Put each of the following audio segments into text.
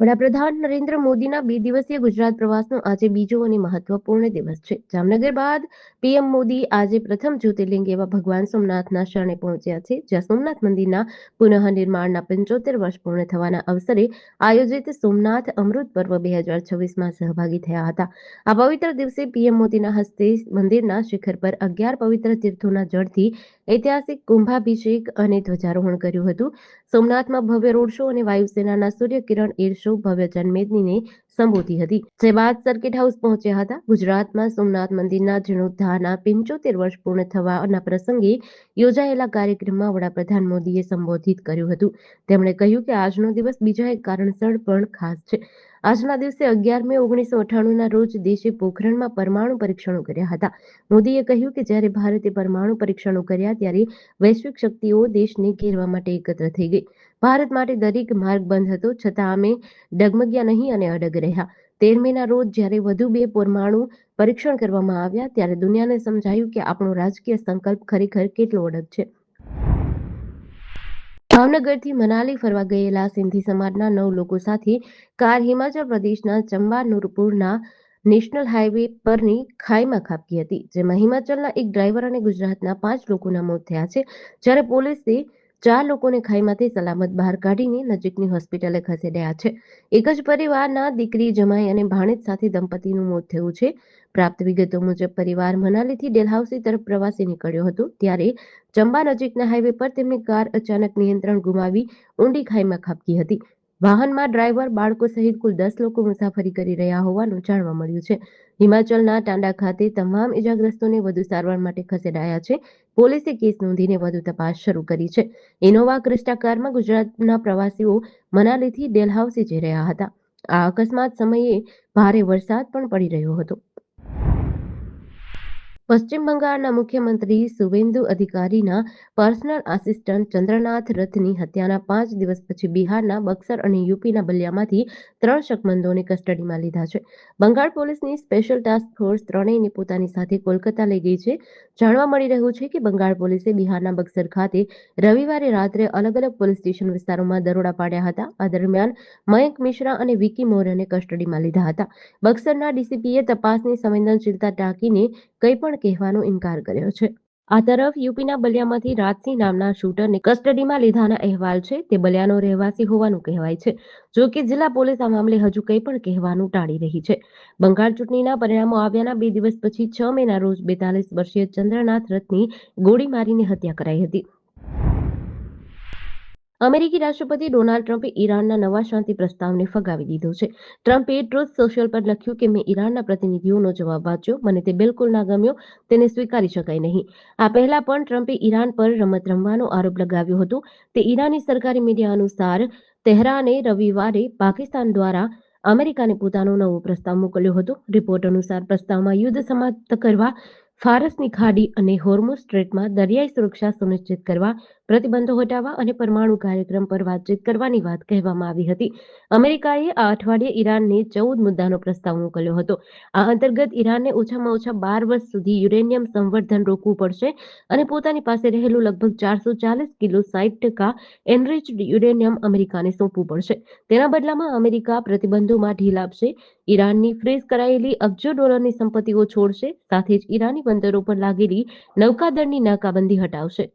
વડાપ્રધાન નરેન્દ્ર મોદીના 2 દિવસીય ગુજરાત પ્રવાસનો આજે બીજો અને મહત્વપૂર્ણ દિવસ છે. જામનગર બાદ પીએમ મોદી આજે પ્રથમ જ્યોતિર્લિંગ એવા ભગવાન સોમનાથના શરણે પહોંચ્યા છે, જ્યાં સોમનાથ મંદિરના પુનઃનિર્માણના 75 વર્ષ પૂર્ણ થવાના અવસરે આયોજિત સોમનાથ અમૃત પર્વ 2026માં સહભાગી થયા હતા. આ પવિત્ર દિવસે પીએમ મોદીના હસ્તે મંદિરના શિખર પર 11 પવિત્ર તીર્થોના જળથી ઐતિહાસિક કુંભાભિષેક અને ધ્વજારોહણ કર્યું હતું. સોમનાથમાં ભવ્ય રોડ શો અને વાયુસેનાના સૂર્યકિરણ એર શો ભવ્ય જનમેદનીને સંબોધી હતી. જે બાદ સર્કિટ હાઉસ પહોંચ્યા હતા. ગુજરાતમાં સોમનાથ મંદિરના જીર્ણોદ્ધારના 75 વર્ષ પૂર્ણ થવાના પ્રસંગે યોજાયેલા કાર્યક્રમમાં વડાપ્રધાન મોદીએ સંબોધિત કર્યું હતું. તેમણે કહ્યું કે આજનો દિવસ બીજા એક કારણસર પણ ખાસ છે. આજના દિવસે 11 મે 1998ના રોજ દેશે પોખરણમાં પરમાણુ પરીક્ષણો કર્યા હતા. મોદીએ કહ્યું કે જ્યારે ભારતે પરમાણુ પરીક્ષણો કર્યા ત્યારે વૈશ્વિક શક્તિઓ દેશને ઘેરવા માટે એકત્ર થઈ ગઈ. ભારત માટે દરેક માર્ગ બંધ હતો, છતાં અમે ડગમગ્યા નહીં અને અડગ રહ્યા. 13 મેના રોજ જ્યારે વધુ 2 પરમાણુ પરીક્ષણ કરવામાં આવ્યા ત્યારે દુનિયાને સમજાયું કે આપણો રાજકીય સંકલ્પ ખરેખર કેટલો અડગ છે. ભાવનગરથી મનાલી ફરવા ગયેલા સિંધી સમાજના 9 લોકો સાથે કાર હિમાચલ પ્રદેશના ચંબા નૂરપુરના નેશનલ હાઈવે પરની ખાઈમાં ખાબકી હતી, જેમાં હિમાચલના એક ડ્રાઈવર અને ગુજરાતના 5 લોકોના મોત થયા છે, જ્યારે પોલીસે 4 લોકોને ખાઈમાંથી સલામત બહાર કાઢીને નજીકની હોસ્પિટલે ખસેડ્યા છે. એક જ પરિવારના દીકરી, જમાઈ અને ભાણેજ સાથે દંપતીનું મોત થયું છે. પ્રાપ્ત વિગતો મુજબ પરિવાર મનાલીથી ડેલહાઉસી તરફ પ્રવાસે નીકળ્યો હતો, ત્યારે ચંબા નજીકના હાઈવે પર તેમની કાર અચાનક નિયંત્રણ ગુમાવી ઊંડી ખાઈમાં ખાબકી હતી. વાહનમાં ડ્રાઈવર, બાળકો સહિત કુલ 10 લોકો મુસાફરી કરી રહ્યા હોવાનું જાણવા મળ્યું છે. હિમાચલના ટાંડા ખાતે તમામ ઇજાગ્રસ્તોને વધુ સારવાર માટે ખસેડાયા છે. પોલીસે કેસ નોંધીને વધુ તપાસ શરૂ કરી છે. ઇનોવા ક્રિસ્ટા કારમાં ગુજરાતના પ્રવાસીઓ મનાલીથી ડેલહાઉસી જઈ રહ્યા હતા. આ અકસ્માત સમયે ભારે વરસાદ પણ પડી રહ્યો હતો. પશ્ચિમ બંગાળના મુખ્યમંત્રી શુવેન્દુ અધિકારીના પર્સનલ આસિસ્ટન્ટ ચંદ્રનાથ રથની હત્યાના 5 દિવસ પછી બિહારના બક્સર અને યુપીના બલિયામાંથી 3 શકમંદોને કસ્ટડીમાં લીધા છે. બંગાળ પોલીસની સ્પેશિયલ ટાસ્ક ફોર્સ ત્રણેયને પોતાની સાથે કોલકાતા લઈ ગઈ છે. જાણવા મળી રહ્યું છે કે બંગાળ પોલીસે બિહારના બક્સર ખાતે રવિવારે રાત્રે અલગ-અલગ પોલીસ સ્ટેશન વિસ્તારોમાં દરોડા પાડ્યા હતા. આ દરમિયાન મયંક મિશ્રા અને વિકી મૌર્યને કસ્ટડીમાં લીધા હતા. બક્સરના ડીસીપીએ તપાસની સંવેદનશીલતા ટાંકીને કંઈ પણ કહેવાનો ઇનકાર કર્યો છે. આ તરફ યુપીના બલિયામાંથી રાજસિંહ નામના શૂટરને કસ્ટડીમાં લીધાના અહેવાલ છે. તે બલિયાનો રહેવાસી હોવાનું કહેવાય છે. જો કે જિલ્લા પોલીસ આ મામલે હજુ કંઈ પણ કહેવાનું ટાળી રહી છે. બંગાળ ચૂંટણીના પરિણામો આવ્યાના 2 દિવસ પછી 6 મેના રોજ 42 વર્ષીય ચંદ્રનાથ રથની ગોળી મારીને હત્યા કરાઈ હતી. અમેરિકી રાષ્ટ્રપતિ ડોનાલ્ડ ટ્રમ્પે ઈરાનના નવા શાંતિ પ્રસ્તાવને ફગાવી દીધો છે. ટ્રમ્પે ટ્રુથ સોશિયલ પર લખ્યું કે મેં ઈરાનના પ્રતિનિધિઓનો જવાબ વાંચ્યો, મને તે બિલકુલ ના ગમ્યો, તેને સ્વીકારી શકાય નહીં. આ પહેલા પણ ટ્રમ્પે ઈરાન પર રમત રમવાનો આરોપ લગાવ્યો હતો. તે ઈરાની સરકારી મીડિયા અનુસાર તેહરાને રવિવારે પાકિસ્તાન દ્વારા અમેરિકાને પોતાનો નવો પ્રસ્તાવ મોકલ્યો હતો. રિપોર્ટ અનુસાર પ્રસ્તાવમાં યુદ્ધ સમાપ્ત કરવા, ફારસની ખાડી અને હોર્મુઝ સ્ટ્રેટમાં દરિયાઈ સુરક્ષા સુનિશ્ચિત કરવા, પ્રતિબંધો હટાવવા અને પરમાણુ કાર્યક્રમ પર વાતચીત કરવાની વાત કહેવામાં આવી હતી. અમેરિકાએ આ અઠવાડિયે ઈરાનને 14 મુદ્દાનો પ્રસ્તાવ મોકલ્યો હતો. આ અંતર્ગત ઈરાનને ઓછામાં ઓછા 12 વર્ષ સુધી યુરેનિયમ સંવર્ધન રોકવું પડશે અને પોતાની પાસે રહેલું લગભગ 440 કિલો 60% એનરિચ્ડ યુરેનિયમ અમેરિકાને સોંપવું પડશે. તેના બદલામાં અમેરિકા પ્રતિબંધોમાં ઢીલ આપશે, ઈરાનની ફ્રીઝ કરાયેલી અબજો ડોલરની સંપત્તિઓ છોડશે, સાથે જ ઈરાની બંદરો પર લાગેલી નૌકાદળની નાકાબંધી હટાવશે.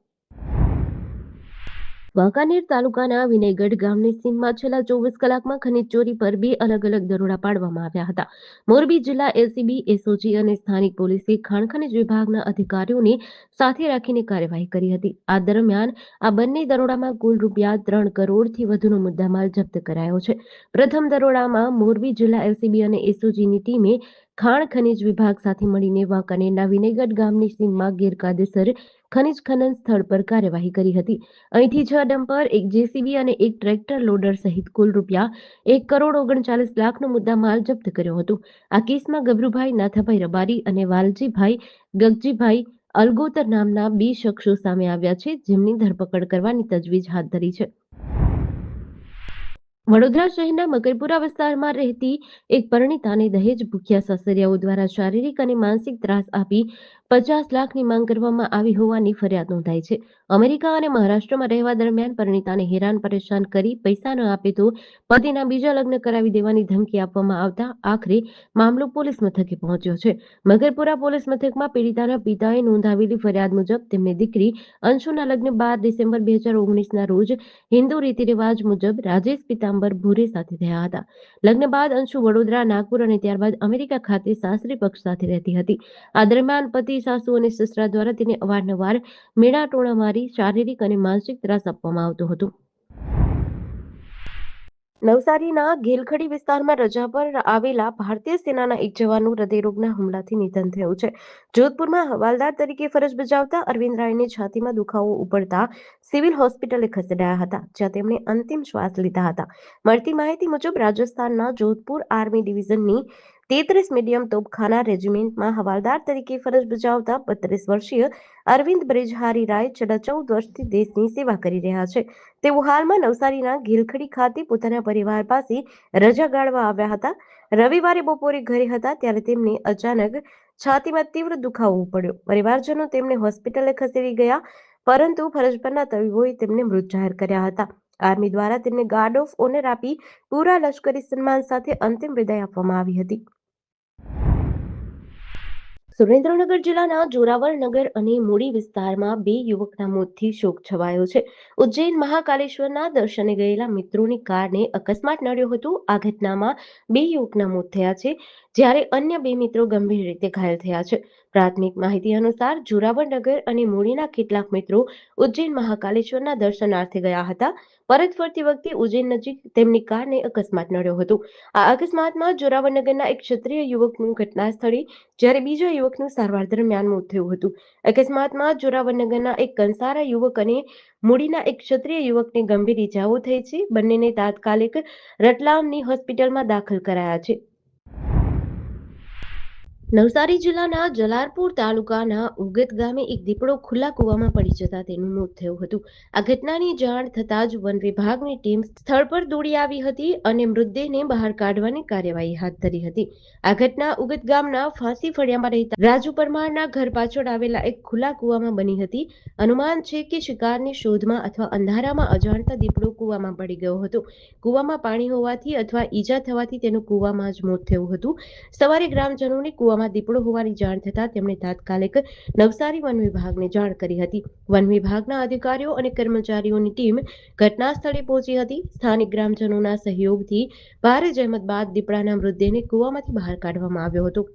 વાંકાનેર તાલુકાના વિનયગઢ ગામની સીમમાં છેલ્લા 24 કલાકમાં ખનીજ ચોરી પર 2 અલગ-અલગ દરોડા પાડવામાં આવ્યા હતા. મોરબી જિલ્લા એલસીબી, એસઓજી અને સ્થાનિક પોલીસે ખાણ ખનીજ વિભાગના અધિકારીઓને સાથે રાખીને કાર્યવાહી કરી હતી. આ દરમિયાન આ બંને દરોડામાં કુલ ₹3 કરોડથી વધુનો મુદ્દામાલ જપ્ત કરાયો છે. પ્રથમ દરોડામાં મોરબી જિલ્લા એલસીબી અને એસઓજીની ટીમે ખાણ ખનીજ વિભાગ સાથે મળીને વાંકાનેરના વિનયગઢ ગામની સીમમાં ગેરકાયદેસર ખનીજ ખનન સ્થળ પર કાર્યવાહી કરી હતી. અહીંથી 6 ડમ્પર, એક જેસીબી અને એક ટ્રેક્ટર લોડર સહિત કુલ ₹1,39,00,000નો મુદ્દામાલ જપ્ત કર્યો હતો. આ કેસમાં ગભરુભાઈ નાથાભાઈ રબારી અને વાલજીભાઈ ગગજીભાઈ અલગોતર નામના 2 શખ્સો સામે આવ્યા છે, જેમની ધરપકડ કરવાની તજવીજ હાથ ધરી છે. વડોદરા શહેરના મકરપુરા વિસ્તારમાં રહેતી એક પરિણીતાને દહેજ ભૂખ્યા સાસરિયાઓ દ્વારા શારીરિક અને માનસિક ત્રાસ આપી 50 લાખની માંગ કરવામાં આવી હોવાની ફરિયાદ નોંધાઈ છે. અમેરિકા અને મહારાષ્ટ્રમાં રહેવા દરમિયાન પરિણીતાને હેરાન પરેશાન કરી પૈસા ન આપે તો પતિના બીજા લગ્ન કરાવી દેવાની ધમકી આપવામાં આવતા આખરે મામલો પોલીસ મથકે પહોંચ્યો છે. મગરપુરા પોલીસ મથકમાં પીડિતાના પિતાએ નોંધાવેલી ફરિયાદ મુજબ તેમની દીકરી અંશુના લગ્ન 12 ડિસેમ્બર 2019ના રોજ હિન્દુ રીતિરિવાજ મુજબ રાજેશ પીતાંબર ભૂરે સાથે થયા હતા. લગ્ન બાદ અંશુ વડોદરા, નાગપુર અને ત્યારબાદ અમેરિકા ખાતે સાસરી પક્ષ સાથે રહેતી હતી. આ દરમિયાન પતિ, સાસુ અને સસરા દ્વારા તેને અવારનવાર મેણાટોણા મારી શારીરિક અને માનસિક ત્રાસ આપવામાં આવતો હતો. નવસારીના ઘેલખડી વિસ્તારમાં રજા પર આવેલા ભારતીય સેનાના એક જવાનનું હૃદયરોગના હુમલાથી નિધન થયું છે. જોધપુરમાં હવાલદાર તરીકે ફરજ બજાવતા અરવિંદ રાયને છાતીમાં દુખાવો ઉપડતા સિવિલ હોસ્પિટલે ખસેડાયા હતા, જ્યાં તેમણે અંતિમ શ્વાસ લીધા હતા. મળતી માહિતી મુજબ રાજસ્થાનના જોધપુર આર્મી ડિવિઝનની 33 મીડિયમ તોપખાના રેજિમેન્ટમાં હવાલદાર તરીકે ફરજ બજાવતા 32 વર્ષીય અરવિંદ બ્રિજહારી રાય છેલ્લા 14 વર્ષથી દેશની સેવા કરી રહ્યા છે. તેઓ હાલમાં નવસારીના ઘેલખડી ખાતે પોતાના પરિવાર પાસે રજા ગાળવા આવ્યા હતા. રવિવારે બપોરે ઘરે હતા ત્યારે તેમને અચાનક છાતીમાં તીવ્ર દુખાવો પડ્યો. પરિવારજનો તેમને હોસ્પિટલે ખસેડી ગયા, પરંતુ ફરજ પરના તબીબોએ તેમને મૃત જાહેર કર્યા હતા. આર્મી દ્વારા તેમને ગાર્ડ ઓફ ઓનર આપી પૂરા લશ્કરી સન્માન સાથે અંતિમ વિદાય આપવામાં આવી હતી. સુરેન્દ્રનગર જિલ્લાના જોરાવર નગર અને મૂડી વિસ્તારમાં 2 યુવકના મોતથી શોક છવાયો છે. ઉજ્જૈન મહાકાલેશ્વરના દર્શને ગયેલા મિત્રોની કારને અકસ્માત નડ્યો હતો. આ ઘટનામાં 2 યુવકના મોત થયા છે, જ્યારે અન્ય 2 મિત્રો ગંભીર રીતે ઘાયલ થયા છે. પ્રાથમિક માહિતી અનુસાર જોરાવર નગર અને મૂડીના કેટલાક મિત્રો ઉજ્જૈન મહાકાલેશ્વરના દર્શનાર્થે ગયા હતા. પરત ફરતી વખતે ઉજ્જૈન નજીક તેમની કારને અકસ્માત નડ્યો હતો. આ અકસ્માતમાં જોરાવર નગરના એક ક્ષત્રિય યુવકનું ઘટના સ્થળે જ્યારે બીજા યુવકનું સારવાર દરમિયાન મોત થયું હતું. અકસ્માતમાં જોરાવરનગરના એક કંસારા યુવક અને મૂડીના એક ક્ષત્રિય યુવકને ગંભીર ઇજાઓ થઈ છે. બંનેને તાત્કાલિક રતલામની હોસ્પિટલમાં દાખલ કરાયા છે. નવસારી જિલ્લાના જલારપુર તાલુકાના ઉગત ગામે એક દીપડો ખુલ્લા કૂવામાં પડી જતા તેનું મોત થયું હતું. આ ઘટનાની જાણ થતાં જ વન વિભાગની ટીમ સ્થળ પર દોડી આવી હતી અને મૃતદેહને બહાર કાઢવાની કાર્યવાહી હાથ ધરી હતી. આ ઘટના ઉગત ગામના ફાંસી ફળિયામાં રહેતા રાજુ પરમારના ઘર પાછળ આવેલા એક ખુલ્લા કૂવામાં બની હતી. અનુમાન છે કે શિકારની શોધમાં અથવા અંધારામાં અજાણતા દીપડો કૂવામાં પડી ગયો હતો. કૂવામાં પાણી હોવાથી અથવા ઈજા થવાથી તેનું કૂવામાં જ મોત થયું હતું. સવારે ગ્રામજનોને કૂવામાં દીપડો હોવાની જાણ થતાં તેમણે તાત્કાલિક નવસારી વન વિભાગને જાણ કરી હતી. વન વિભાગના અધિકારીઓ અને કર્મચારીઓની ટીમ ઘટના સ્થળે પહોંચી હતી. સ્થાનિક ગ્રામજનોના સહયોગથી ભારે જહેમત બાદ દીપડાના મૃતદેહને કૂવામાંથી બહાર કાઢવામાં આવ્યો હતો.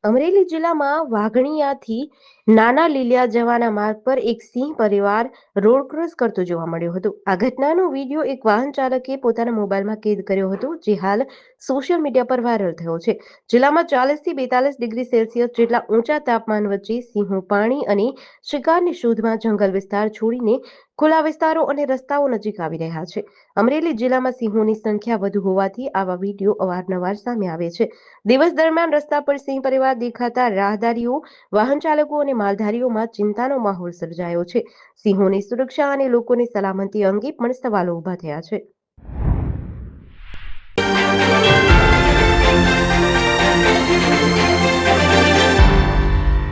અમરેલી જિલ્લામાં વાઘણીયાથી નાના લીલિયા જવાના માર્ગ પર એક સિંહ પરિવાર રોડ ક્રોસ કરતો જોવા મળ્યો હતો. આ ઘટનાનો વિડીયો એક વાહન ચાલકે પોતાના મોબાઈલમાં કેદ કર્યો હતો, જે હાલ સોશિયલ મીડિયા પર વાયરલ થયો છે. જિલ્લામાં 40 થી 42 ડિગ્રી સેલ્સિયસ જેટલા ઊંચા તાપમાન વચ્ચે સિંહો પાણી અને શિકારની શોધમાં જંગલ વિસ્તાર છોડીને ખુલ્લા વિસ્તારો અને રસ્તાઓ નજીક આવી રહ્યા છે. અમરેલી જિલ્લામાં સિંહોની સંખ્યા વધુ હોવાથી આવા વિડીયો અવારનવાર સામે આવે છે. દિવસ દરમિયાન રસ્તા પર સિંહ પરિવાર દેખાતા રાહદારીઓ, વાહન ચાલકો અને માલધારીઓમાં ચિંતાનો માહોલ સર્જાયો છે. સિંહોની સુરક્ષા અને લોકોની સલામતી અંગે પણ સવાલો ઉભા થયા છે.